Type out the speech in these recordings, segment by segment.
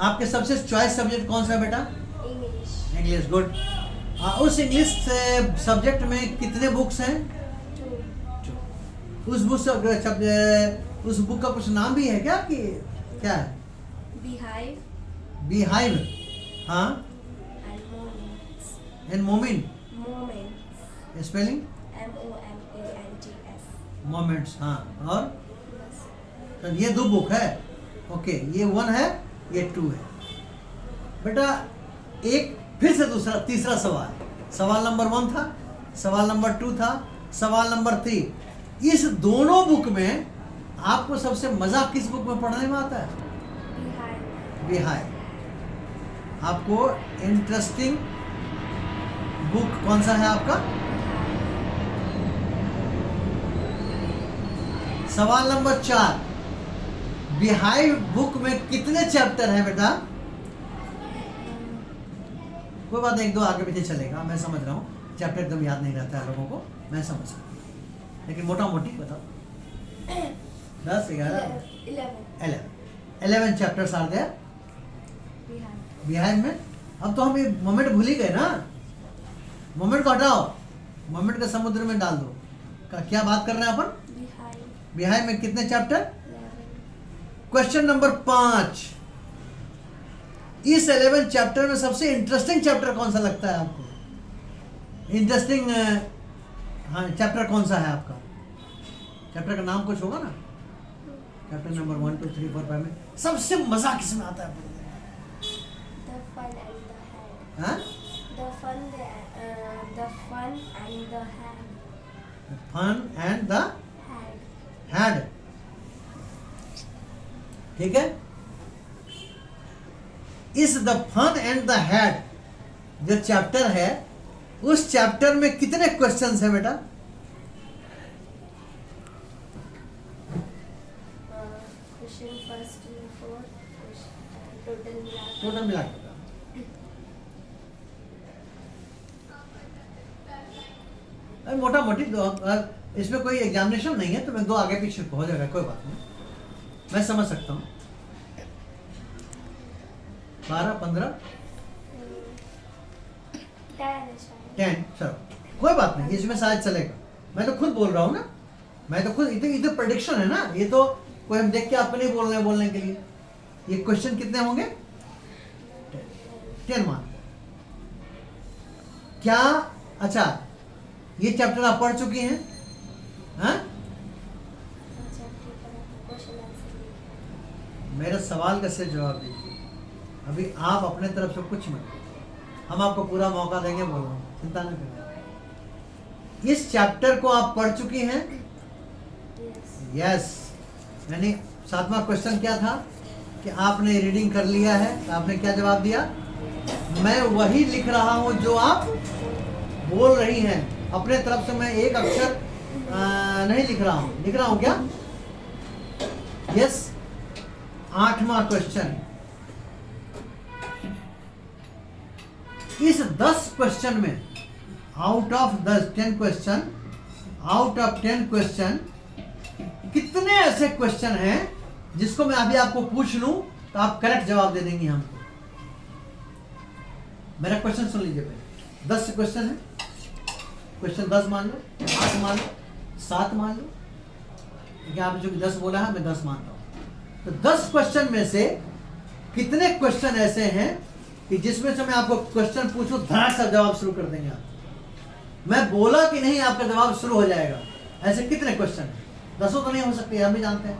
आपके सबसे choice subject कौन सा है बेटा? इंग्लिश। English, good. उस इंग्लिश सब्जेक्ट में कितने बुक्स हैं? 2। उस उस बुक का कुछ नाम भी है क्या कि क्या है? Beehive बीहाइव, हाँ। and Moments. एंड मोमिन, Moments. Spelling MOMENTS. मोमेंट्स, हाँ। और बस। तो ये 2 बुक है। ओके, ये 1 है, ये 2 है। बेटा एक फिर से तीसरा सवाल नंबर 1 था, सवाल नंबर 2 था, सवाल नंबर 3। इस दोनों बुक में आपको सबसे मजा किस बुक में पढ़ने में आता है? Beehive. बिहार। आपको इंटरेस्टिंग बुक कौन सा है आपका? सवाल नंबर 4, बिहाइव बुक में कितने चैप्टर हैं बेटा? कोई बात नहीं, 1-2 आगे पीछे चलेगा, मैं समझ रहा हूँ। चैप्टर एकदम याद नहीं रहता है लोगों को, मैं समझ रहा हूँ, लेकिन मोटा मोटी बताओ। 10, 11, 11 chapters are there Beehive. Beehive में। अब तो हम ये मोमेंट भूल ही गए ना, मोमेंट को हटाओ, मोमेंट का समुद्र में डाल दो। क्या बात कर रहे हैं अपन? Beehive. बिहाइव में कितने चैप्टर? 11. क्वेश्चन नंबर 5, इस 11 चैप्टर में सबसे इंटरेस्टिंग चैप्टर कौन सा लगता है आपको? इंटरेस्टिंग, हाँ, चैप्टर कौन सा है आपका? चैप्टर का नाम कुछ होगा ना? चैप्टर नंबर 1, 2, 3, 4, 5 में सबसे मजा किसमें आता है? The fun and the head. हाँ? The fun and the head. Fun and the Head. Head, ठीक है। इस the fun and the head जो चैप्टर है, उस चैप्टर में कितने क्वेश्चंस हैं बेटा? Question first and fourth. Total मिला के। टोटल मिला के अरे मोटा मोटी इसमें कोई एग्जामिनेशन नहीं है, तो मैं 2 आगे पीछे हो जाएगा, कोई बात नहीं, मैं समझ सकता हूँ। 12, 15, 10, चलो कोई बात नहीं, इसमें शायद चलेगा। मैं तो खुद बोल रहा हूँ ना, मैं तो खुद, इधर प्रेडिक्शन है ना, ये तो कोई हम देख के अपने बोल रहे हैं बोलने के लिए। ये क्वेश्चन कितने होंगे? 10 मार्क। क्या, अच्छा, ये चैप्टर आप पढ़ चुकी हैं? हाँ? मेरा सवाल का सिर्फ जवाब दीजिए। अभी आप अपने तरफ से कुछ मत, हम आपको पूरा मौका देंगे, बोल रहा हूँ, चिंता न करें। इस चैप्टर को आप पढ़ चुकी हैं? यस। यानी 7वां क्वेश्चन क्या था कि आपने रीडिंग कर लिया है, तो आपने क्या जवाब दिया? मैं वही लिख रहा हूँ जो आप बोल रही हैं, अपने तरफ से मैं एक अक्षर नहीं लिख रहा हूँ। लिख रहा हूँ क्या? यस। 8वां क्वेश्चन, इस 10 क्वेश्चन में out of 10 question, out of 10 question कितने ऐसे क्वेश्चन हैं जिसको मैं अभी आपको पूछ लूं तो आप करेक्ट जवाब दे देंगी हमको? मेरा क्वेश्चन सुन लीजिए पहले। 10 क्वेश्चन है, क्वेश्चन 10 मान लो, 8 मान लो, 7 मान लो, क्योंकि आप जो 10 बोला है मैं 10 मानता हूं। तो 10 क्वेश्चन में से कितने क्वेश्चन ऐसे हैं कि जिसमें से मैं आपको क्वेश्चन पूछूं, धड़ाक से जवाब शुरू कर देंगे आप। मैं बोला कि नहीं, आपका जवाब शुरू हो जाएगा। ऐसे कितने क्वेश्चन हैं? 10 तो नहीं हो सकते, हम भी जानते हैं।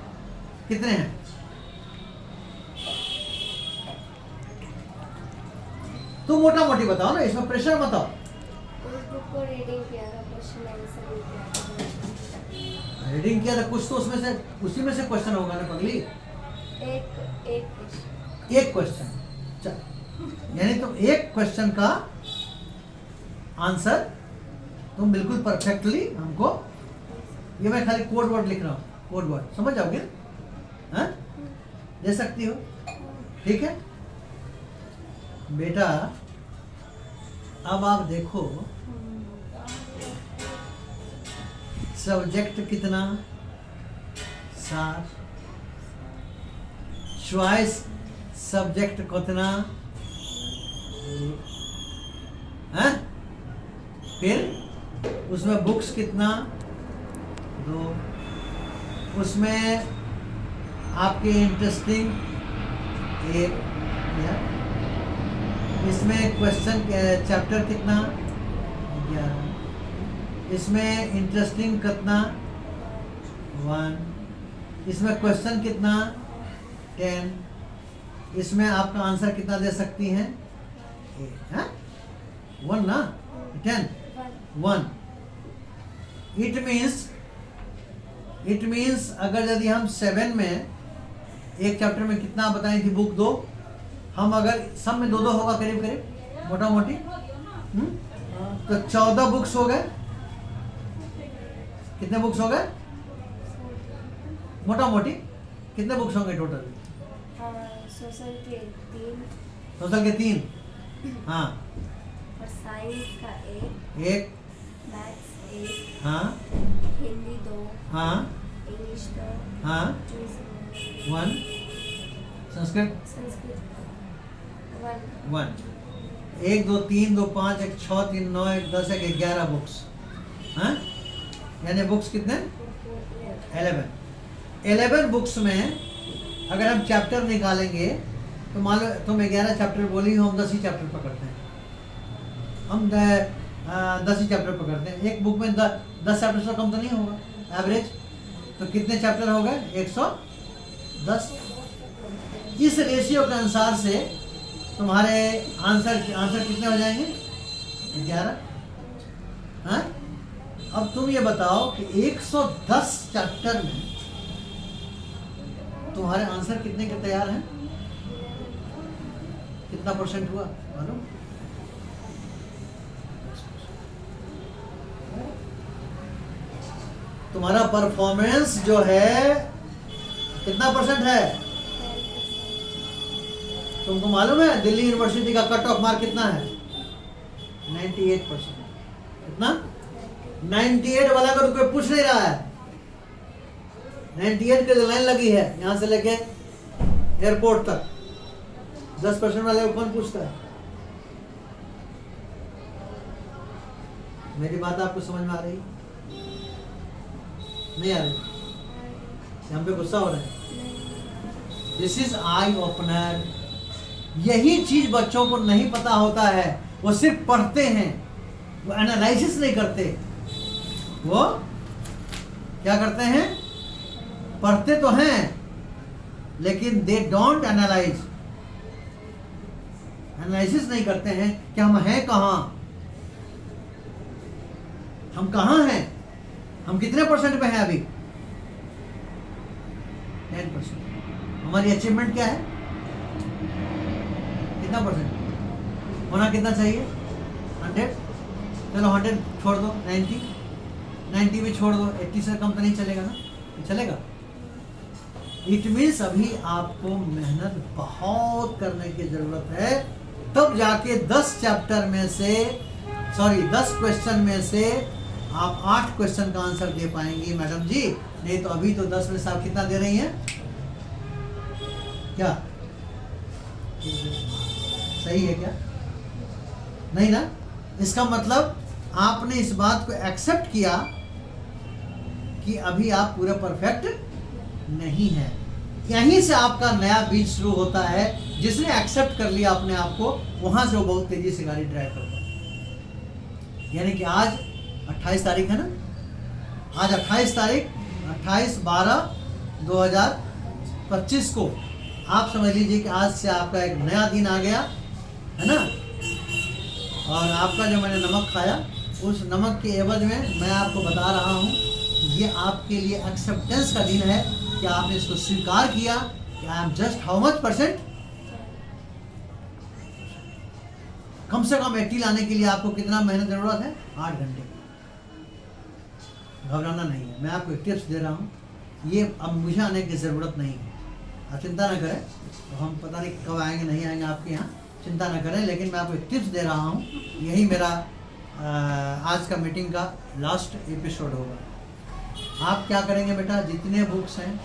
कितने हैं? तो मोटा मोटी बताओ ना, इसमें प्रेशर मत आओ। उस बुक को रीडिंग किया था, क्वेश्चन आंसर भी किया था। रीडिंग किया था, कुछ तो उसमें से, उसी में से क्वेश्चन होगा ना पगली। एक क्वेश्चन, चल, यानी तुम एक क्वेश्चन का आंसर तुम बिल्कुल परफेक्टली हमको, ये मैं खाली कोड वर्ड लिख रहा हूँ, कोड वर्ड समझ जाओगे? हाँ, दे सकती हो, ठीक है बेटा। अब आप देखो सब्जेक्ट कितना, 7, चॉइस सब्जेक्ट कितना है, फिर उसमें बुक्स कितना 2, उसमें आपके इंटरेस्टिंग 1, इसमें क्वेश्चन चैप्टर कितना 11, इसमें इंटरेस्टिंग कितना 1, इसमें क्वेश्चन कितना 10, इसमें आपका आंसर कितना दे सकती हैं 1 ना 10 1। इट मीन्स अगर यदि हम 7 में एक चैप्टर में कितना बताई थी बुक 2, हम अगर सब में 2 होगा करीब करीब मोटा मोटी, तो 14 बुक्स हो गए। कितने बुक्स हो गए मोटा मोटी, कितने बुक्स होंगे टोटल? सोशल के 3, सोशल के 3, हाँ, और साइंस का 1, मैथ्स 1, हाँ, हिंदी 2, हाँ, इंग्लिश 2, हाँ, 1, संस्कृत संस्कृत 1, 1 2 3 2 5 1 6 3 9 1 10 1 11 बुक्स, हाँ, यानी बुक्स कितने 11 बुक्स में अगर हम चैप्टर निकालेंगे तो मान लो तुम 11 चैप्टर बोली हो, हम 10 ही चैप्टर पकड़ते हैं, हम 10 ही चैप्टर पकड़ते हैं। एक बुक में 10 चैप्टर से कम तो नहीं होगा एवरेज, तो कितने चैप्टर हो गए 110। इस रेशियो के अनुसार से तुम्हारे आंसर कितने हो जाएंगे 11, हाँ? अब तुम ये बताओ कि 110 चैप्टर में तुम्हारे आंसर कितने के तैयार हैं, कितना परसेंट हुआ मालूम? तुम्हारा परफॉर्मेंस जो है कितना परसेंट है तुमको मालूम है? दिल्ली यूनिवर्सिटी का कट ऑफ मार्क कितना है 98%। कितना 98 वाला को तो कोई पूछ नहीं रहा है, 98 की जो लाइन लगी है यहाँ से लेके एयरपोर्ट तक, 10% वाले को कौन पूछता है? मेरी बात आपको समझ में आ रही नहीं आ रही? हम पे गुस्सा हो रहा है? This is eye opener. यही चीज बच्चों को नहीं पता होता है, वो सिर्फ पढ़ते हैं, वो एनालिसिस नहीं करते। वो क्या करते हैं? पढ़ते तो हैं लेकिन दे डोंट एनालाइज, एनालिसिस नहीं करते हैं कि हम हैं कहाँ, हम कहाँ हैं, हम कितने परसेंट पे हैं अभी 10%। हमारी अचीवमेंट क्या है, कितना परसेंट होना कितना चाहिए 100। चलो 100 छोड़ दो, 90 भी छोड़ दो, 80 से कम तो नहीं चलेगा ना? चलेगा। इट मीन्स अभी आपको मेहनत बहुत करने की जरूरत है, तब जाके 10 चैप्टर में से 10 क्वेश्चन में से आप 8 क्वेश्चन का आंसर दे पाएंगी मैडम जी। नहीं तो अभी तो 10 में से आप कितना दे रही हैं? क्या सही है क्या? नहीं ना? इसका मतलब आपने इस बात को एक्सेप्ट किया कि अभी आप पूरे परफेक्ट नहीं है। यहीं से आपका नया बीज शुरू होता है। जिसने एक्सेप्ट कर लिया अपने आप को, वहां से वो बहुत तेजी से गाड़ी ड्राइव करता है। यानी कि आज 28 तारीख है ना, आज 28 तारीख 28/12/2025 को आप समझ लीजिए कि आज से आपका एक नया दिन आ गया है ना। और आपका जो मैंने नमक खाया, उस नमक के एवज में मैं आपको बता रहा हूँ, ये आपके लिए एक्सेप्टेंस का दिन है कि आपने इसको स्वीकार किया कि I am just how much percent. कम से कम 80 लाने के लिए आपको कितना मेहनत जरूरत है? 8 घंटे। घबराना नहीं है, मैं आपको एक टिप्स दे रहा हूँ, ये अब मुझे आने की ज़रूरत नहीं है, आप चिंता ना करें। तो हम पता नहीं कब आएंगे नहीं आएंगे आपके यहाँ, चिंता ना करें। लेकिन मैं आपको एक टिप्स दे रहा हूँ, यही मेरा आज का मीटिंग का लास्ट एपिसोड होगा। आप क्या करेंगे बेटा, जितने बुक्स हैं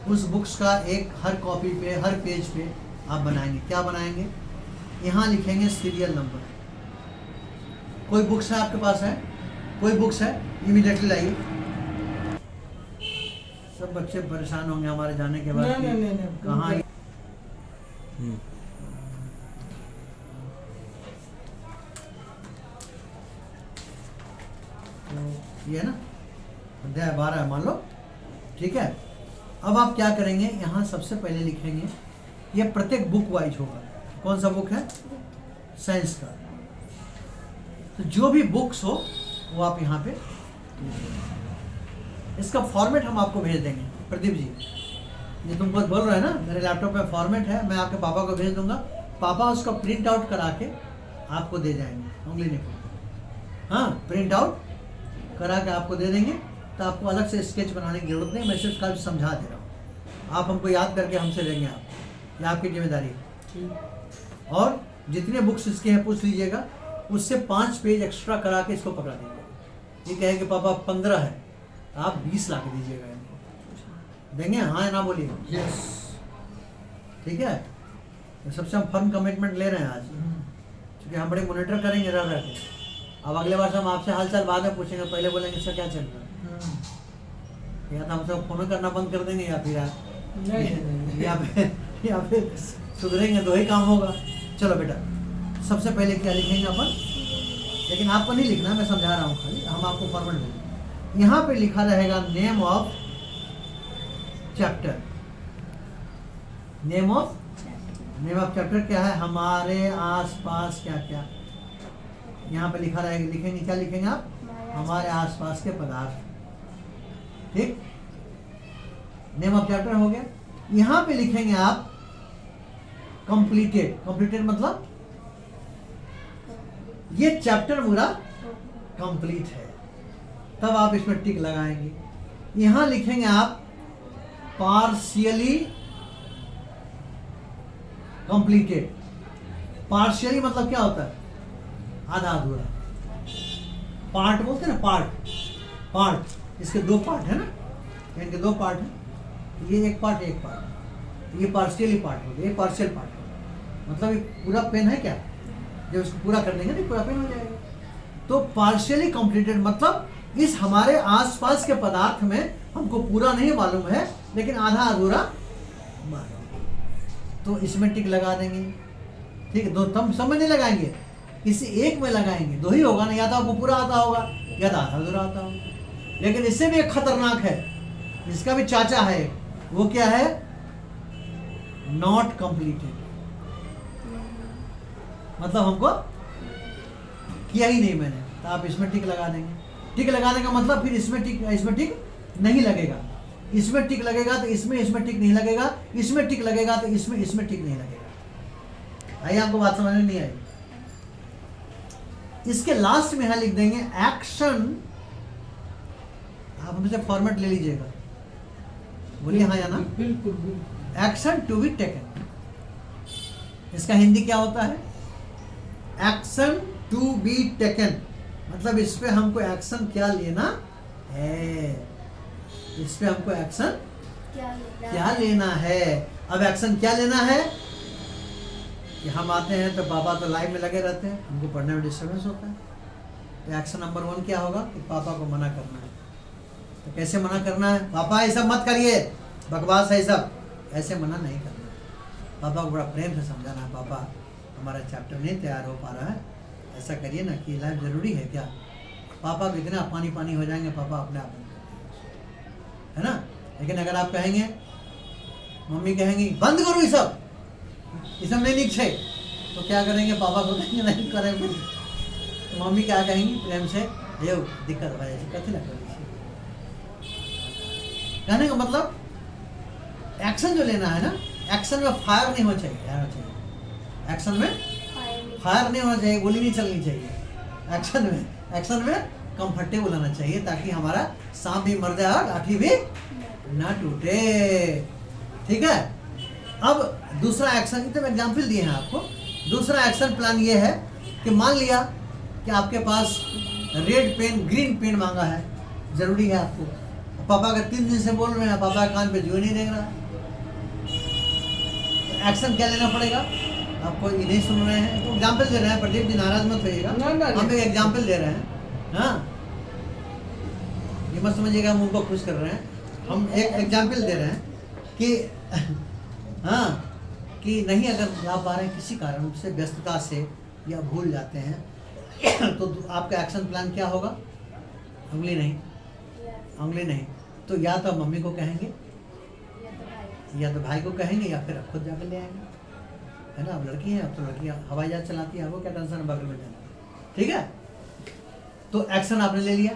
उस बुक्स का एक हर कॉपी पे, हर पेज पे आप बनाएंगे। क्या बनाएंगे? यहाँ लिखेंगे सीरियल नंबर। कोई बुक्स है आपके पास? है कोई बुक्स है? इमीडिएटली लाइए। सब बच्चे परेशान होंगे हमारे जाने के बाद कि नहीं कहाँ तो ये है ना, अध्याय 12 है मान लो, ठीक है। अब आप क्या करेंगे, यहाँ सबसे पहले लिखेंगे, ये प्रत्येक बुक वाइज होगा। कौन सा बुक है? साइंस का। तो जो भी बुक्स हो वो आप यहाँ पे, इसका फॉर्मेट हम आपको भेज देंगे। प्रदीप जी, ये तुमको बोल रहे हैं ना, मेरे लैपटॉप में फॉर्मेट है, मैं आपके पापा को भेज दूंगा। पापा उसका प्रिंट आउट करा के आपको दे जाएंगे, उंगली नहीं पड़ती। हाँ, प्रिंट आउट करा के आपको दे देंगे, तो आपको अलग से स्केच बनाने की जरूरत नहीं। मैं सिर्फ कल समझा दे रहा हूँ, आप हमको याद करके हमसे लेंगे। आप, ये आपकी जिम्मेदारी है। और जितने बुक्स इसके हैं पूछ लीजिएगा, उससे 5 पेज एक्स्ट्रा करा के इसको पकड़ा दीजिएगा। ये कहे कि पापा 15 है, आप 20 ला के दीजिएगा इनको। देंगे? हाँ या ना बोलिए। यस। ठीक है, तो सबसे हम फर्म कमिटमेंट ले रहे हैं आज, क्योंकि हम बड़े मॉनिटर करेंगे रह रह के। अब अगले बार से हम आपसे हाल चाल बाद में पूछेंगे, पहले बोलेंगे इसका क्या चल रहा है। या तो हम सब फोन करना बंद कर देंगे, या फिर या फिर सुधरेंगे, तो ही काम होगा। चलो बेटा, सबसे पहले क्या लिखेंगे अपन, लेकिन आपको नहीं लिखना, मैं समझा रहा हूँ खाली, हम आपको फॉर्मेट देंगे। यहाँ पे लिखा रहेगा name of chapter. Name of chapter क्या है? हमारे आसपास क्या क्या। यहाँ पे लिखा रहेगा, लिखेंगे क्या लिखेंगे आप? हमारे आसपास के पदार्थ। ठीक, नेम ऑफ चैप्टर हो गया। यहाँ पे लिखेंगे आप कंप्लीटेड। कंप्लीटेड मतलब ये चैप्टर पूरा कंप्लीट है, तब आप इसमें टिक लगाएंगे। यहां लिखेंगे आप पार्शियली कंप्लीटेड। पार्शियली मतलब क्या होता है? आधा अधूरा। पार्ट बोलते हैं ना, पार्ट। इसके 2 पार्ट है ना, इनके 2 पार्ट है। ये एक पार्ट, एक पार्ट। ये पार्शियली पार्ट हो गया, ये पार्शियल पार्ट हो गया। मतलब ये पूरा पेन है क्या? जब इसको पूरा कर देंगे तो पूरा पेन हो जाएगा। तो पार्शियली कंप्लीटेड मतलब इस हमारे आसपास के पदार्थ में हमको पूरा नहीं मालूम है, लेकिन आधा अधूरा मालूम, तो इसमें टिक लगा देंगे। ठीक है, 2 तम सब में नहीं लगाएंगे, किसी एक में लगाएंगे। 2 ही होगा ना, या तो आपको पूरा आता होगा या तो आधा अधूरा आता होगा। लेकिन इससे भी एक खतरनाक है, इसका भी चाचा है, वो क्या है? Not completed. मतलब हमको किया ही नहीं मैंने, तो आप इसमें टिक लगा देंगे। टिक लगाने का मतलब फिर इसमें टिक नहीं लगेगा, इसमें टिक लगेगा तो इसमें टिक नहीं लगेगा, इसमें टिक लगेगा तो इसमें टिक नहीं लगेगा। आइए, आपको बात समझ में नहीं आई? इसके लास्ट में यहां लिख देंगे एक्शन। आप हमसे फॉर्मेट ले लीजिएगा, बोलिए हाँ या ना। बिल्कुल। Action to be taken. इसका हिंदी क्या होता है? एक्शन टू बी टेकन मतलब इस पे हमको एक्शन क्या लेना है, इस पे हमको एक्शन क्या लेना है। अब एक्शन क्या लेना है कि हम आते हैं तो पापा तो लाइव में लगे रहते हैं, हमको पढ़ने में डिस्टर्बेंस होता है। तो एक्शन नंबर 1 क्या होगा कि पापा को मना करना है। तो कैसे मना करना है? पापा ये सब मत करिए, बकवास है सब, ऐसे मना नहीं करना है। पापा को बड़ा प्रेम से समझाना है, पापा हमारा चैप्टर नहीं तैयार हो पा रहा है, ऐसा करिए ना कि लाइफ जरूरी है क्या। पापा को इतना पानी हो जाएंगे, पापा अपने आप है ना। लेकिन अगर आप कहेंगे, मम्मी कहेंगी बंद करो ये सब नहीं लिख छे, तो क्या करेंगे? पापा को कहेंगे नहीं करेंगे, तो मम्मी क्या कहेंगी प्रेम से? ये दिक्कत है, कथी लग रही है। कहने का मतलब एक्शन जो लेना है ना, एक्शन में फायर नहीं होना चाहिए, एक्शन में फायर नहीं होना चाहिए, गोली नहीं चलनी चाहिए। एक्शन में कंफर्टेबल होना चाहिए, ताकि हमारा सांप भी मर जाए और लाठी भी ना टूटे। ठीक है। अब दूसरा एक्शन, तो एग्जाम्पल दिए हैं आपको। दूसरा एक्शन प्लान ये है कि मान लिया कि आपके पास रेड पेन ग्रीन पेन मांगा है, जरूरी है आपको। पापा का 3 दिन से बोल रहे हैं, पापा कान पे जो नहीं देख रहा। एक्शन क्या लेना पड़ेगा? आपको ये नहीं सुन रहे हैं तो एग्जाम्पल दे रहे हैं, प्रदीप जी नाराज मत होइएगा, हम एक एग्जाम्पल दे रहे हैं। हाँ, ये मत समझिएगा हम उनको खुश कर रहे हैं, हम एक एग्जाम्पल दे रहे हैं कि हाँ, कि नहीं अगर जा पा रहे हैं किसी कारण से, व्यस्तता से या भूल जाते हैं तो आपका एक्शन प्लान क्या होगा? उंगली नहीं, Yes. उंगली नहीं, तो या तो मम्मी को कहेंगे या तो भाई। या तो भाई को कहेंगे या फिर आप खुद जाकर ले आएंगे, है ना? अब लड़की है, अब तो लड़कियाँ हवाई जहाज चलाती है, वो क्या टेंशन है बगल में जाना, ठीक है? तो एक्शन आपने ले लिया।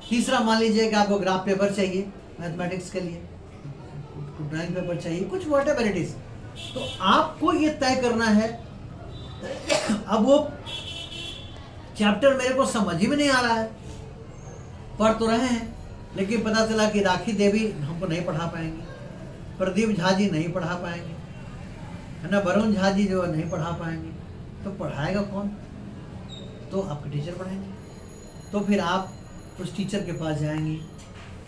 तीसरा मान लीजिए कि आपको ग्राफ पेपर चाहिए मैथमेटिक्स के लिए, ड्राइंग पेपर चाहिए, कुछ व्हाटएवर इट इज, तो आपको ये तय करना है। अब वो चैप्टर मेरे को समझ ही में नहीं आ रहा है, पढ़ तो रहे हैं लेकिन पता चला कि राखी देवी हमको नहीं पढ़ा पाएंगे, प्रदीप झा जी नहीं पढ़ा पाएंगे, है ना, वरुण झा जी जो नहीं पढ़ा पाएंगे, तो पढ़ाएगा कौन? तो आपके टीचर पढ़ाएंगे। तो फिर आप उस टीचर के पास जाएंगी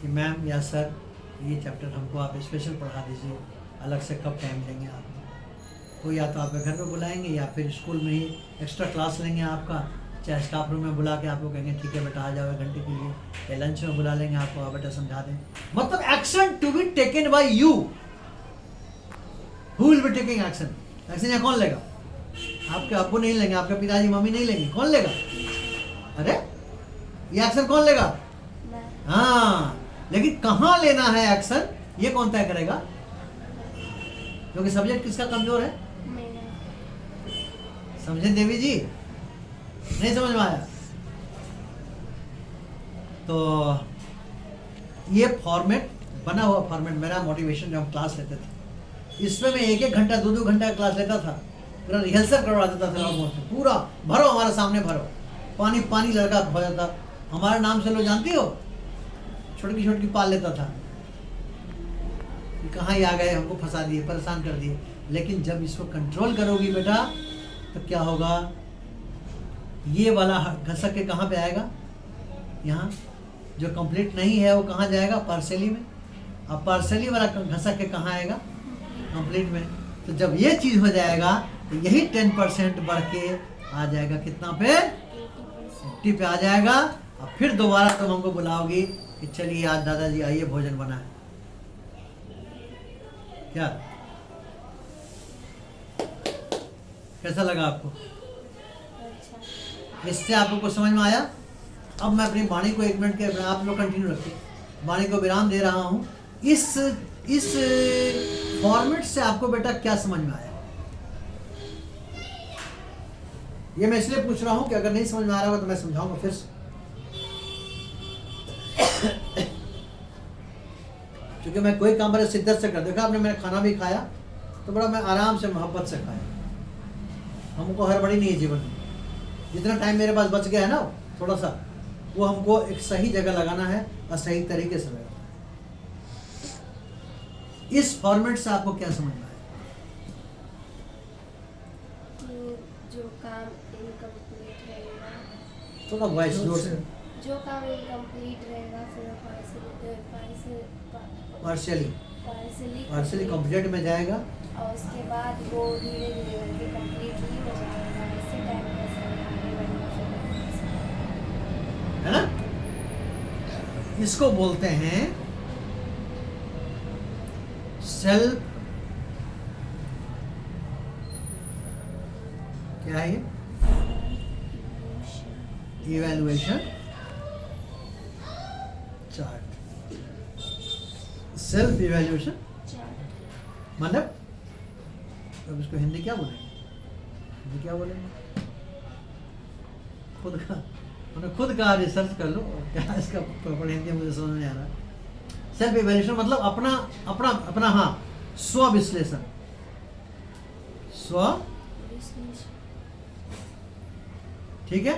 कि मैम या सर ये चैप्टर हमको आप स्पेशल पढ़ा दीजिए, अलग से कब टाइम देंगे आप? तो या तो आपके घर पे बुलाएंगे या फिर स्कूल में ही एक्स्ट्रा क्लास लेंगे आपका, चाहे स्टाफ रूम में बुला के आपको कहेंगे ठीक है बेटा आ जाओ 1 घंटे के लिए, या लंच में बुला लेंगे आपको, आप बेटा समझा दें। मतलब action to be taken by you. Who will be taking action? Action यहाँ कौन लेगा? आपके अब्बू नहीं लेंगे, आपके पिताजी मम्मी नहीं लेंगे, कौन लेगा? अरे ये एक्शन कौन लेगा? मैं। हाँ, लेकिन कहाँ लेना है एक्शन ये कौन तय करेगा? क्योंकि सब्जेक्ट किसका कमजोर है? मेरा। समझे देवी जी? नहीं समझ में आया? तो ये फॉर्मेट बना हुआ फॉर्मेट मेरा मोटिवेशन जो हम क्लास लेते थे, इसमें मैं 1-1 घंटा 2-2 घंटा क्लास लेता था, पूरा रिहर्सल करवा देता था लोगों से, पूरा भरो हमारे सामने भरो, पानी पानी लड़का हो जाता, हमारे नाम से लोग जानती हो, छोटकी छोटकी पाल लेता था कि कहाँ ही आ गए, हमको फंसा दिए, परेशान कर दिए। लेकिन जब इसको कंट्रोल करोगी बेटा तो क्या होगा? ये वाला घसक के कहाँ पे आएगा? यहाँ। जो कंप्लीट नहीं है वो कहाँ जाएगा? पार्सली में। अब पार्सली वाला घसक के कहाँ आएगा? कंप्लीट में। तो जब ये चीज़ हो जाएगा तो यही 10% बढ़ के आ जाएगा कितना पे? 80 पे आ जाएगा। अब फिर दोबारा तुम हमको बुलाओगी कि चलिए आज दादाजी आइए भोजन बना है। क्या कैसा लगा आपको? अच्छा। इससे आपको कुछ समझ में आया? अब मैं अपनी वाणी को 1 मिनट के, आप लोग कंटिन्यू रखिए, वाणी को विराम दे रहा हूँ। इस फॉर्मेट से आपको बेटा क्या समझ में आया? ये मैं इसलिए पूछ रहा हूँ कि अगर नहीं समझ में आ रहा होगा तो मैं समझाऊंगा फिर से। क्योंकि मैं कोई काम बड़े शिद्दत से कर, देखा आपने, मैंने खाना भी खाया तो बड़ा मैं आराम से मोहब्बत से खाया। हमको हड़बड़ी नहीं है जीवन में। जितना टाइम मेरे पास बच गया है ना थोड़ा सा, वो हमको एक सही जगह लगाना है और सही तरीके से लगाना है। इस फॉर्मेट से आपको क्या समझ में आया? जो काम इनकम्प्लीट रहेगा, थोड़ा वॉइस जोर से। जो काम इनकम्प्लीट रहेगा फिर पार्शियली कंप्लीट में जाएगा और उसके बाद वो धीरे धीरे करके कम्प्लीटली हो जाएगा। ऐसे टाइम कैसे आगे बढ़ेगा? है ना? इसको बोलते हैं सेल्फ, क्या है ये? Evaluation chart. सेल्फ इवैल्यूएशन मतलब, अब इसको हिंदी क्या बोलेंगे? हिंदी क्या बोलेंगे? खुद का, मैंने खुद का रिसर्च कर लो क्या इसका प्रॉपर हिंदी मुझे समझ नहीं आ रहा। सेल्फ इवैल्यूएशन मतलब अपना अपना अपना हाँ, स्व विश्लेषण। स्व, ठीक है।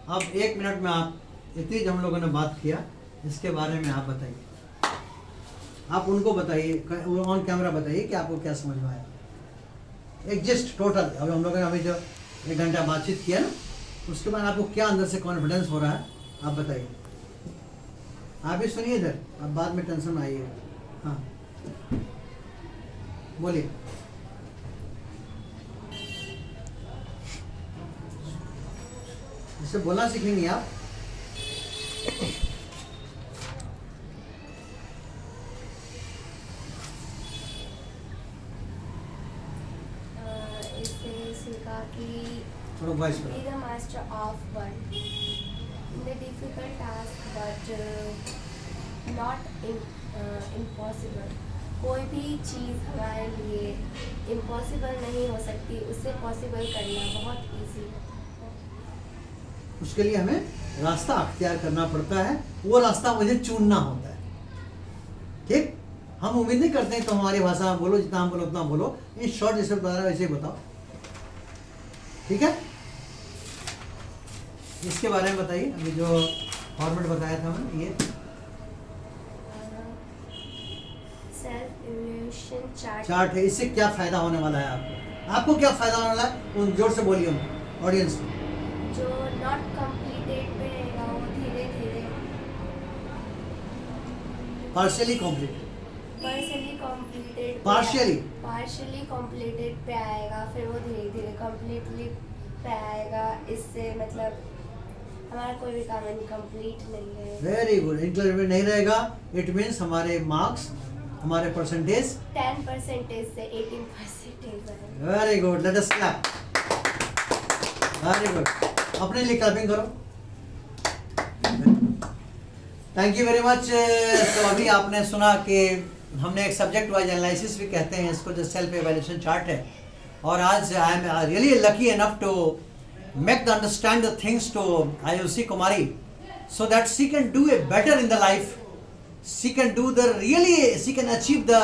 अब 1 मिनट में आप इतनी जो हम लोगों ने बात किया इसके बारे में आप बताइए, आप उनको बताइए, ऑन कैमरा बताइए कि आपको क्या समझ में आया। एक जस्ट टोटल अभी हम लोगों ने अभी जो 1 घंटा बातचीत किया ना, उसके बाद आपको क्या अंदर से कॉन्फिडेंस हो रहा है आप बताइए। आप भी सुनिए इधर, आप बाद में टेंशन में आइए। हाँ बोलिए। इससे बोलना सीखेंगे आप। इससे सीखा कि थोड़ा voice be the master of one in the difficult task but not impossible. कोई भी चीज़ हमारे लिए इम्पॉसिबल नहीं हो सकती, उसे पॉसिबल करना बहुत इजी है। उसके लिए हमें रास्ता अख्तियार करना पड़ता है, वो रास्ता मुझे चुनना होता है। ठीक, हम उम्मीद नहीं करते हैं तो हमारी भाषा में बोलो, जितना हम बोलो उतना बोलो। इन शॉर्ट जैसे बता रहा है वैसे ही बताओ, ठीक है। इसके बारे में बताइए, अभी जो फॉर्मेट बताया था मैंने, ये सेल्फ इवोल्यूशन चार्ट है। इससे क्या फायदा होने वाला है आपको? आपको क्या फायदा होने वाला है? उन जोर से बोलिए ऑडियंस को। जो नॉट कंप्लीटेड पे रहेगा वो धीरे धीरे पार्शियली कंप्लीट, पार्शियली कंप्लीटेड पे आएगा, फिर वो धीरे धीरे कंप्लीटली पे आएगा। इससे मतलब हमारा कोई भी काम इनकम्प्लीट नहीं है। Very good. इनकम्प्लीट नहीं रहेगा, इट मीन्स हमारे मार्क्स, हमारे परसेंटेज 10% से 18%। Very good, let us clap. Very good, अपने लिए क्लैपिंग करो। Thank you very much. तो अभी आपने सुना कि हमने एक सब्जेक्ट वाइज एनालिसिस भी कहते हैं इसको, जो सेल्फ एवेल्यूशन चार्ट है। और आज I am really lucky enough to make the understand the things to Ayushi Kumari, so that she can do a better in the life. She can do the really, she can achieve the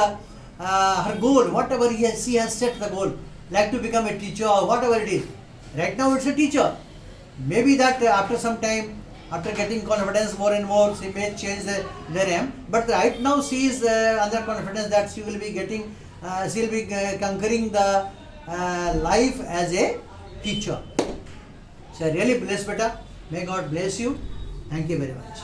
her goal, whatever she has set the goal, like to become a teacher or whatever it is. Right now it's a teacher. Maybe that after some time, after getting confidence more and more, she may change their aim. But right now she is under confidence that she will be getting, she will be conquering the life as a teacher. So really bless beta. May God bless you. Thank you very much.